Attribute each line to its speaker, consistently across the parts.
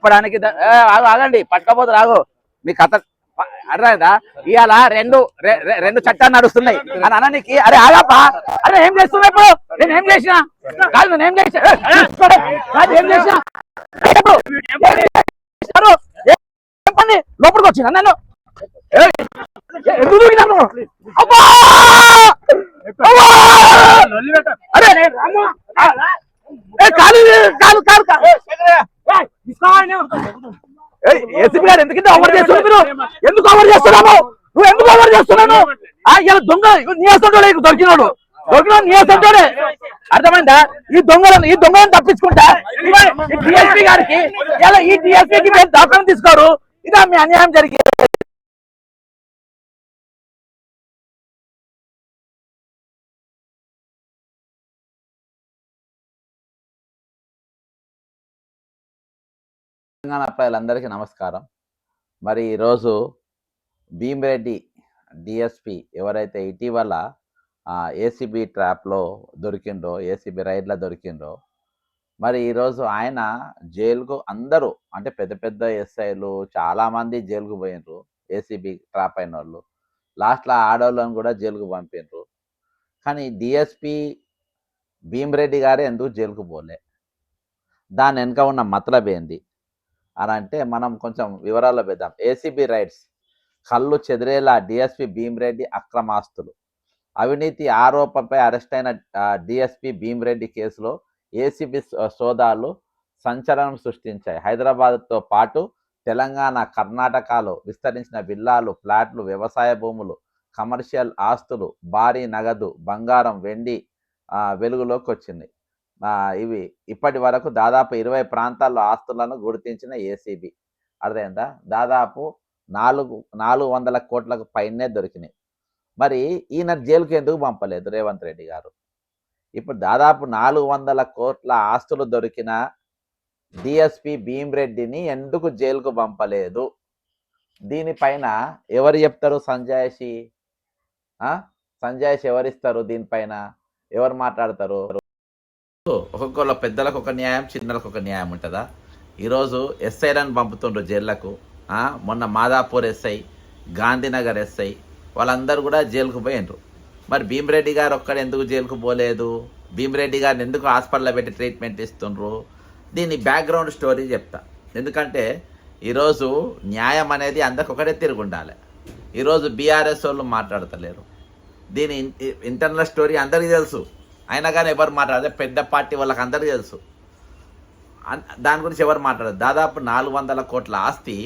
Speaker 1: చెప్పడానికి ఆగండి, పట్టుకపోతే రాగు మీ కథ అర్థమైందా? ఇవాళ రెండు చట్టాలు నడుస్తున్నాయి అని అననికి, అరే ఆగప్పా, అరే ఏం చేస్తున్నా ఇప్పుడు? నేను ఏం చేసినా కాదు, నేను ఏం చేసా ఏం చేసినా చెప్పండి. లోపలికి వచ్చిన నన్ను ఎందుకు నన్ను ఏసీపీ గారు ఎందుకంటే ఓవర్ చేస్తున్నావు? మీరు ఎందుకు ఓవర్ చేస్తున్నావు? నువ్వు ఎందుకు ఓవర్ చేస్తున్నావు? ఇలా దొంగ నీసంటోడే దొరికినాడు నీసంటోడే, అర్థమైందా? ఈ దొంగలను తప్పించుకుంటా ఈ డిఎస్పీ గారికి ఇలా ఈ డిఎస్పీకి మీరు దాఖలు తీసుకోరు. ఇదా మీ అన్యాయం జరిగింది. తెలంగాణ ప్రజలందరికీ నమస్కారం. మరి ఈరోజు భీమిరెడ్డి డిఎస్పి ఎవరైతే ఇటీవల ఏసీబీ ట్రాప్లో దొరికిండో, ఏసీబీ రైడ్లో దొరికిండో, మరి ఈరోజు ఆయన జైలుకు అందరూ అంటే పెద్ద పెద్ద ఎస్ఐలు చాలామంది జైలుకు పోయినరు. ఏసీబీ ట్రాప్ అయిన వాళ్ళు లాస్ట్లో ఆడవాళ్ళని కూడా జైలుకు పంపినరు. కానీ డిఎస్పి భీమిరెడ్డి గారే ఎందుకు జైలుకు పోలే? దాని వెనుక ఉన్న మతలబ్ ఏంది అని అంటే మనం కొంచెం వివరాల్లో పెద్దాం. ఏసీబీ రైడ్స్ కళ్ళు చెదిరేలా డిఎస్పి భీమిరెడ్డి అక్రమాస్తులు, అవినీతి ఆరోపణపై అరెస్ట్ అయిన డిఎస్పి భీమిరెడ్డి కేసులో ఏసీబీ సోదాలు సంచలనం సృష్టించాయి. హైదరాబాద్తో పాటు తెలంగాణ, కర్ణాటకలో విస్తరించిన విల్లాలు, ఫ్లాట్లు, వ్యవసాయ భూములు, కమర్షియల్ ఆస్తులు, భారీ నగదు, బంగారం, వెండి వెలుగులోకి వచ్చింది. ఇవి ఇప్పటి వరకు దాదాపు 20 ప్రాంతాల్లో ఆస్తులను గుర్తించిన ఏసీబీ. అర్థమైందా? దాదాపు 400 కోట్లకు పైనే దొరికినాయి. మరి ఈయన జైలుకి ఎందుకు పంపలేదు రేవంత్ రెడ్డి గారు? ఇప్పుడు దాదాపు 400 కోట్ల ఆస్తులు దొరికిన డిఎస్పి భీమిరెడ్డిని ఎందుకు జైలుకు పంపలేదు? దీనిపైన ఎవరు చెప్తారు? సంజాయిషి ఎవరిస్తారు? దీనిపైన ఎవరు మాట్లాడతారు? ఒక్కొక్కళ్ళ పెద్దలకు ఒక న్యాయం, చిన్నలకు ఒక న్యాయం ఉంటుందా? ఈరోజు ఎస్ఐలను పంపుతుండ్రు జైళ్లకు. మొన్న మాదాపూర్ ఎస్ఐ, గాంధీనగర్ ఎస్ఐ వాళ్ళందరూ కూడా జైలుకు పోయినరు. మరి భీమిరెడ్డి గారు ఒక్కడు ఎందుకు జైలుకు పోలేదు? భీమిరెడ్డి గారిని ఎందుకు హాస్పిటల్లో పెట్టి ట్రీట్మెంట్ ఇస్తుండ్రు? దీని బ్యాక్గ్రౌండ్ స్టోరీ చెప్తా. ఎందుకంటే ఈరోజు న్యాయం అనేది అందరికి ఒకటే తిరుగుండాలి. ఈరోజు బీఆర్ఎస్ వాళ్ళు మాట్లాడతలేరు. దీని ఇంటర్నల్ స్టోరీ అందరికీ తెలుసు. అయినా కానీ ఎవరు మాట్లాడదు. పెద్ద పార్టీ వాళ్ళకి అందరికీ తెలుసు. దాని గురించి ఎవరు మాట్లాడదు. దాదాపు 400 కోట్ల ఆస్తి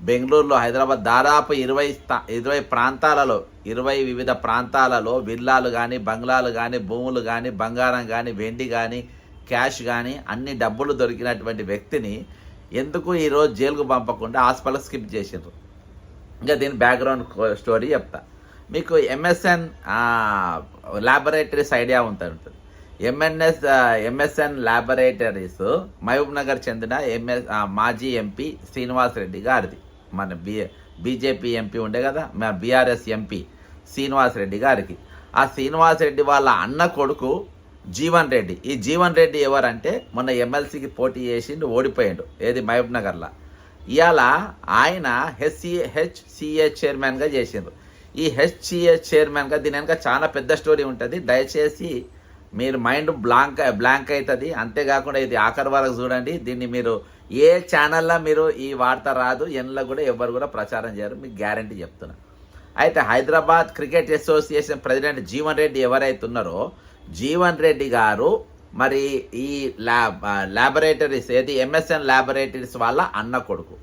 Speaker 1: బెంగళూరులో, హైదరాబాద్ దాదాపు 20 ప్రాంతాలలో, 20 వివిధ ప్రాంతాలలో విల్లాలు కానీ, బంగ్లాలు కానీ, భూములు కానీ, బంగారం కానీ, వెండి కానీ, క్యాష్ కానీ అన్ని డబ్బులు దొరికినటువంటి వ్యక్తిని ఎందుకు ఈరోజు జైలుకు పంపకుండా హాస్పిటల్ స్కిప్ చేసారు? ఇంకా దీని బ్యాక్గ్రౌండ్ స్టోరీ చెప్తా మీకు. ఎంఎస్ఎన్ ల్యాబొరేటరీస్ ఐడియా ఉంటుంది. ఎంఎస్ఎన్ ల్యాబొరేటరీస్ మహబూబ్ నగర్ చెందిన మాజీ ఎంపీ శ్రీనివాస్ రెడ్డి గారిది. మన బీజేపీ ఎంపీ ఉండే కదా, మా బీఆర్ఎస్ ఎంపీ శ్రీనివాస్ రెడ్డి గారికి. ఆ శ్రీనివాస్ రెడ్డి వాళ్ళ అన్న కొడుకు జీవన్ రెడ్డి. ఈ జీవన్ రెడ్డి ఎవరంటే మొన్న ఎమ్మెల్సీకి పోటీ చేసి ఓడిపోయాడు. ఏది? మహబూబ్ నగర్లో. ఇవాళ ఆయన హెచ్సిఏ చైర్మన్గా చేసిండ్రు. ఈ హెచ్సిఏ చైర్మన్గా దీని వెనక చాలా పెద్ద స్టోరీ ఉంటుంది. దయచేసి మీరు మైండ్ బ్లాంక్ అవుతుంది. అంతేకాకుండా ఇది ఆఖరి వరకు చూడండి. దీన్ని మీరు ఏ ఛానల్లో మీరు ఈ వార్త రాదు, ఎన్లో కూడా ఎవరు కూడా ప్రచారం చేయరు, మీకు గ్యారంటీ చెప్తున్నా. అయితే Hyderabad cricket association president Jeevan Reddy ఎవరైతే ఉన్నారో, జీవన్ రెడ్డి గారు మరి ఈ ల్యాబొరేటరీస్ ఏది ఎంఎస్ఎన్ ల్యాబొరేటరీస్ వాళ్ళ అన్న కొడుకు.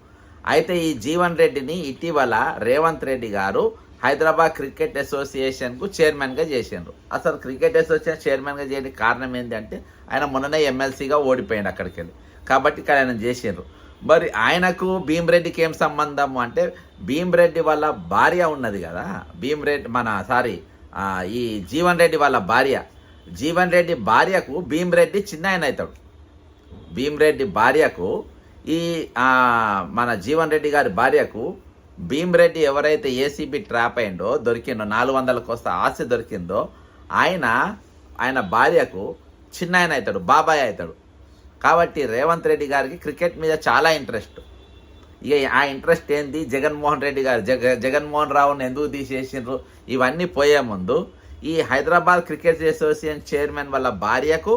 Speaker 1: అయితే ఈ జీవన్ రెడ్డిని ఇటీవల రేవంత్ రెడ్డి గారు హైదరాబాద్ క్రికెట్ అసోసియేషన్కు చైర్మన్గా చేసిండ్రు. అసలు క్రికెట్ అసోసియేషన్ చైర్మన్గా చేయడానికి కారణం ఏంటంటే ఆయన మొన్ననే ఎమ్మెల్సీగా ఓడిపోయాడు అక్కడికి వెళ్ళి, కాబట్టి ఇక్కడ ఆయన చేసిండ్రు. మరి ఆయనకు భీమిరెడ్డికి ఏం సంబంధం అంటే, భీమిరెడ్డి వాళ్ళ భార్య ఉన్నది కదా, ఈ జీవన్ రెడ్డి వాళ్ళ భార్య, జీవన్ రెడ్డి భార్యకు భీమిరెడ్డి చిన్న ఆయన అవుతాడు. భీమిరెడ్డి భార్యకు మన జీవన్ రెడ్డి గారి భార్యకు భీమిరెడ్డి ఎవరైతే ఏసీబీ ట్రాప్ అయిందో, దొరికిండో 400 కోస్త ఆస్తి దొరికిందో, ఆయన భార్యకు చిన్న ఆయన అవుతాడు, బాబాయ్ అవుతాడు. కాబట్టి రేవంత్ రెడ్డి గారికి క్రికెట్ మీద చాలా ఇంట్రెస్ట్. ఇక ఆ ఇంట్రెస్ట్ ఏంది, జగన్మోహన్ రెడ్డి గారు జగన్మోహన్ రావుని ఎందుకు తీసేసిండ్రు, ఇవన్నీ పోయే ముందు ఈ హైదరాబాద్ క్రికెట్ అసోసియేషన్ చైర్మన్ వాళ్ళ భార్యకు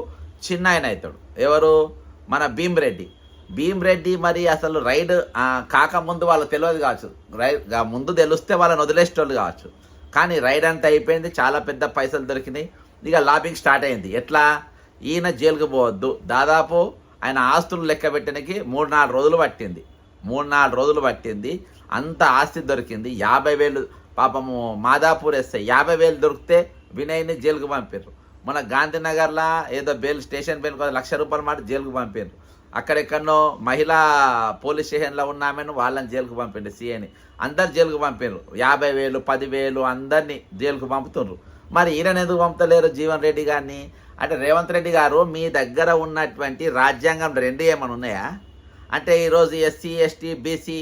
Speaker 1: చిన్న ఆయన అవుతాడు. ఎవరు? మన భీమ్రెడ్డి మరి అసలు రైడ్ కాకముందు వాళ్ళకి తెలియదు కావచ్చు, ముందు తెలిస్తే వాళ్ళని వదిలేసేటోళ్ళు కావచ్చు. కానీ రైడ్ అంతా అయిపోయింది, చాలా పెద్ద పైసలు దొరికినాయి. ఇక లాబింగ్ స్టార్ట్ అయింది. ఎట్లా? ఈయన జైలుకు పోవద్దు, దాదాపు ఆయన ఆస్తులు లెక్క పెట్టడానికి 3-4 రోజులు పట్టింది. అంత ఆస్తి దొరికింది. 50,000 పాపము మాదాపూర్ ఎస్ఐ 50,000 దొరికితే వినయ్ని జైలుకు పంపారు. మన గాంధీనగర్లో ఏదో స్టేషన్ బెయిల్ ₹1,00,000 మాట జైలుకు పంపారు. అక్కడెక్కడో మహిళా పోలీస్ స్టేషన్లో ఉన్న ఆమెను వాళ్ళని జైలుకు పంపిండు, సీఐని. అందరు జైలుకు పంపారు. 50,000, 10,000 అందరినీ జైలుకు పంపుతున్నారు. మరి ఈయన ఎందుకు పంపుతలేరు జీవన్ రెడ్డి గారిని? అంటే రేవంత్ రెడ్డి గారు మీ దగ్గర ఉన్నటువంటి రాజ్యాంగం 2 ఏమైనా ఉన్నాయా? అంటే ఈరోజు ఎస్సీ, ఎస్టీ, బీసీ,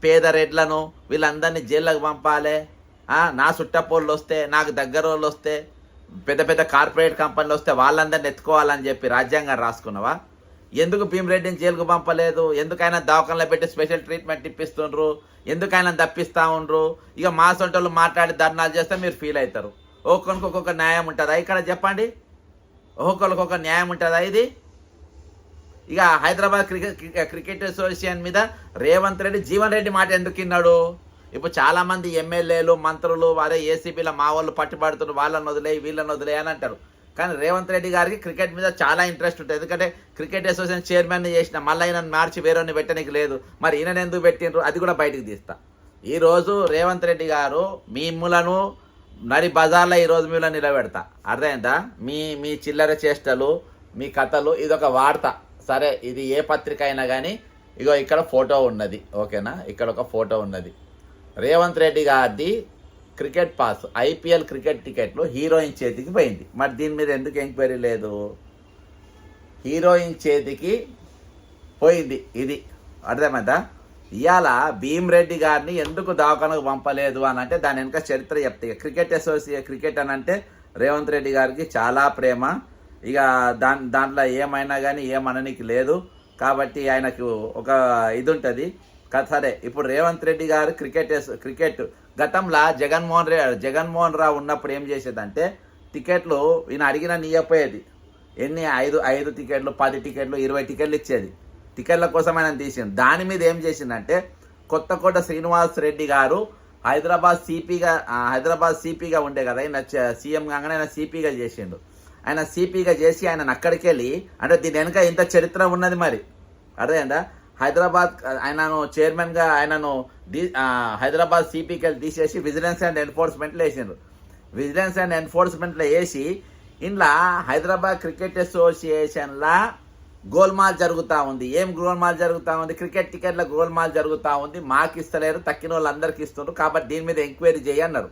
Speaker 1: పేద రెడ్లను వీళ్ళందరినీ జైళ్ళకు పంపాలి, నా చుట్టపోళ్ళు వస్తే, నాకు దగ్గర వాళ్ళు వస్తే, పెద్ద పెద్ద కార్పొరేట్ కంపెనీలు వస్తే వాళ్ళందరినీ ఎత్తుకోవాలని చెప్పి రాజ్యాంగం రాసుకున్నావా? ఎందుకు భీమరెడ్డిని జైలుకు పంపలేదు? ఎందుకైనా దవాఖానలో పెట్టి స్పెషల్ ట్రీట్మెంట్ ఇప్పిస్తుండ్రు? ఎందుకైనా తప్పిస్తూ ఉండ్రు? ఇక మా సొంటోళ్ళు మాట్లాడి ధర్నాలు చేస్తే మీరు ఫీల్ అవుతారు. ఒక్కొక్కరికి ఒక్కొక్క న్యాయం ఉంటుందా ఇక్కడ? చెప్పండి, ఒక్కొక్కరికి ఒక్కొక్క న్యాయం ఉంటుందా ఇది? ఇక హైదరాబాద్ క్రికెట్ అసోసియేషన్ మీద రేవంత్ రెడ్డి జీవన్ రెడ్డి మాట ఎందుకు విన్నాడు? ఇప్పుడు చాలామంది ఎమ్మెల్యేలు, మంత్రులు వారే ఏసీబీలో మా వాళ్ళు పట్టుబడుతున్నారు, వాళ్ళని వదిలేయి వీళ్ళని వదిలేయి అని అంటారు. కానీ రేవంత్ రెడ్డి గారికి క్రికెట్ మీద చాలా ఇంట్రెస్ట్ ఉంటుంది. ఎందుకంటే క్రికెట్ అసోసియేషన్ చైర్మన్ చేసిన, మళ్ళీ ఈయన మార్చి వేరేని పెట్టడానికి లేదు. మరి ఈయన ఎందుకు పెట్టిండ్రు అది కూడా బయటకు తీస్తా. ఈరోజు రేవంత్ రెడ్డి గారు మిమ్ములను నడి బజార్లో ఈరోజు మిమ్మల్ని నిలబెడతా, అర్థమైందా? మీ చిల్లర చేష్టలు, మీ కథలు, ఇదొక వార్త. సరే, ఇది ఏ పత్రిక అయినా కానీ ఇగో ఇక్కడ ఫోటో ఉన్నది, ఓకేనా? ఇక్కడ ఒక ఫోటో ఉన్నది. రేవంత్ రెడ్డి గారిది క్రికెట్ పాస్, ఐపీఎల్ క్రికెట్ టికెట్లు హీరోయిన్ చేతికి పోయింది. మరి దీని మీద ఎందుకు ఎంక్వైరీ లేదు? హీరోయిన్ చేతికి పోయింది, ఇది అర్థమైందా? ఇవాళ భీమ్రెడ్డి గారిని ఎందుకు దవాఖానకు పంపలేదు అని అంటే దాని వెనుక చరిత్ర చెప్తాయి. క్రికెట్ క్రికెట్ అని అంటే రేవంత్ రెడ్డి గారికి చాలా ప్రేమ. ఇక దాంట్లో ఏమైనా కానీ ఏమననికి లేదు. కాబట్టి ఆయనకు ఒక ఇది ఉంటుంది. సరే, ఇప్పుడు రేవంత్ రెడ్డి గారు క్రికెట్ గతంలో జగన్మోహన్ రావు ఉన్నప్పుడు ఏం చేసేదంటే టికెట్లు ఈయన అడిగిన నీయపోయేది. ఎన్ని 5 టికెట్లు, 10 టికెట్లు, 20 టికెట్లు ఇచ్చేది. టికెట్ల కోసం ఆయన తీసింది. దాని మీద ఏం చేసిందంటే కొత్తకోట శ్రీనివాస్ రెడ్డి గారు హైదరాబాద్ సిపిగా ఉండే కదా, ఆయన సీఎం కాగానే ఆయన సిపిగా చేసిండు. ఆయన సిపిగా చేసి ఆయన అక్కడికి వెళ్ళి, అంటే దీని వెనుక ఇంత చరిత్ర ఉన్నది. మరి అర్థమైందా? హైదరాబాద్ ఆయనను చైర్మన్గా ఆయనను హైదరాబాద్ సిపికి వెళ్ళి తీసేసి విజిలెన్స్ అండ్ ఎన్ఫోర్స్మెంట్లో వేసిండ్రు. విజిలెన్స్ అండ్ ఎన్ఫోర్స్మెంట్లో వేసి ఇంట్లో హైదరాబాద్ క్రికెట్ అసోసియేషన్లా గోల్మాల్ జరుగుతూ ఉంది. ఏం గోల్మాల్ జరుగుతూ ఉంది? క్రికెట్ టికెట్ల గోల్మాల్ జరుగుతూ ఉంది. మాకు ఇస్తలేరు, తక్కిన వాళ్ళందరికీ ఇస్తున్నారు, కాబట్టి దీని మీద ఎంక్వైరీ చేయి అన్నారు.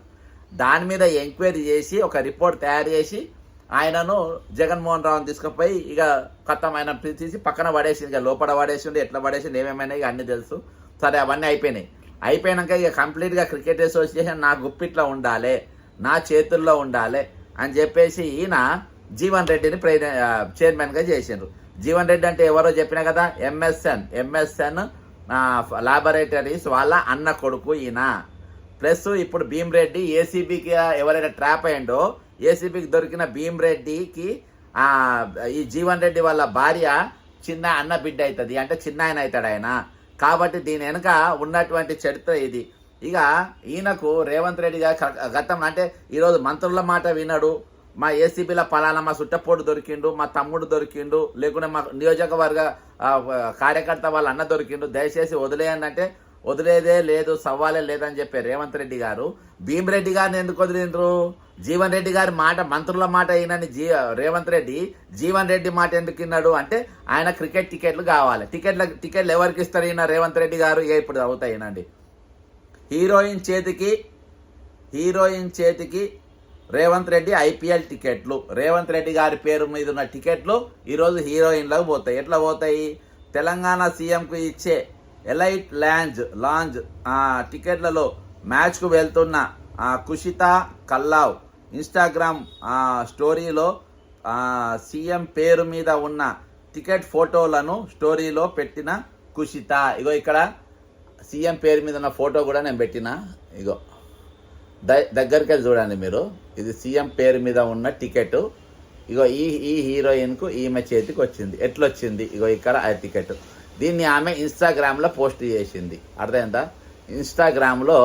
Speaker 1: దాని మీద ఎంక్వైరీ చేసి ఒక రిపోర్ట్ తయారు చేసి ఆయనను జగన్మోహన్ రావుని తీసుకుపోయి ఇక కథం ఆయన తీసి పక్కన పడేసింది. ఇక లోపల పడేసింది, ఎట్లా పడేసింది, ఏమేమైనా ఇక అన్నీ తెలుసు. సరే, అవన్నీ అయిపోయినాక ఇక కంప్లీట్గా క్రికెట్ అసోసియేషన్ నా గుప్పిట్లో ఉండాలి, నా చేతుల్లో ఉండాలి అని చెప్పేసి ఈయన జీవన్ రెడ్డిని చైర్మన్గా చేసిండ్రు. జీవన్ రెడ్డి అంటే ఎవరో చెప్పినా కదా, ఎంఎస్ఎన్ లాబొరేటరీస్ వాళ్ళ అన్న కొడుకు ఈయన. ప్లస్ ఇప్పుడు భీమ్రెడ్డి ఏసీబీకి ఎవరైనా ట్రాప్ అయ్యిండో, ఏసీబీకి దొరికిన భీమ్రెడ్డికి ఈ జీవన్ రెడ్డి వాళ్ళ భార్య చిన్న అన్న బిడ్డ అవుతుంది, అంటే చిన్న ఆయన అవుతాడు ఆయన. కాబట్టి దీని వెనుక ఉన్నటువంటి చరిత్ర ఇది. ఇక ఈయనకు రేవంత్ రెడ్డి గారు గతం అంటే ఈరోజు మంత్రుల మాట వినడు. మా ఏసీబీలో పలానా మా సుట్టపోటు దొరికిండు, మా తమ్ముడు దొరికిండు, లేకుంటే మా నియోజకవర్గ కార్యకర్త వాళ్ళ అన్న దొరికిండు, దయచేసి వదిలేయండి అంటే వదిలేదే లేదు, సవాలే లేదని చెప్పే రేవంత్ రెడ్డి గారు భీమ్రెడ్డి గారిని ఎందుకు వదిలిండ్రు? జీవన్ రెడ్డి గారి మాట, మంత్రుల మాట అయినని రేవంత్ రెడ్డి జీవన్ రెడ్డి మాట ఎందుకు విన్నాడు అంటే ఆయన క్రికెట్ టికెట్లు కావాలి. టికెట్లు ఎవరికి ఇస్తారు ఈయన రేవంత్ రెడ్డి గారు? ఇప్పుడు అవుతాయినండి. హీరోయిన్ చేతికి రేవంత్ రెడ్డి ఐపీఎల్ టికెట్లు, రేవంత్ రెడ్డి గారి పేరు మీద ఉన్న టికెట్లు ఈరోజు హీరోయిన్లకు పోతాయి. ఎట్లా పోతాయి? తెలంగాణ సీఎంకు ఇచ్చే ఎలైట్ లాంజ్ టికెట్లలో మ్యాచ్కు వెళ్తున్న కుషిత కల్లావ్ ఇన్స్టాగ్రామ్ స్టోరీలో సీఎం పేరు మీద ఉన్న టికెట్ ఫోటోలను స్టోరీలో పెట్టిన కుషిత. ఇగో ఇక్కడ సీఎం పేరు మీద ఉన్న ఫోటో కూడా నేను పెట్టిన. ఇగో దగ్గరికి వెళ్ళి చూడండి మీరు. ఇది సీఎం పేరు మీద ఉన్న టికెట్. ఇగో ఈ హీరోయిన్కు ఈమె చేతికి వచ్చింది. ఎట్లొచ్చింది? ఇగో ఇక్కడ ఆ టికెట్. దీన్ని ఆమె ఇన్స్టాగ్రామ్లో పోస్ట్ చేసింది. అర్థమైందా? ఇన్స్టాగ్రామ్లో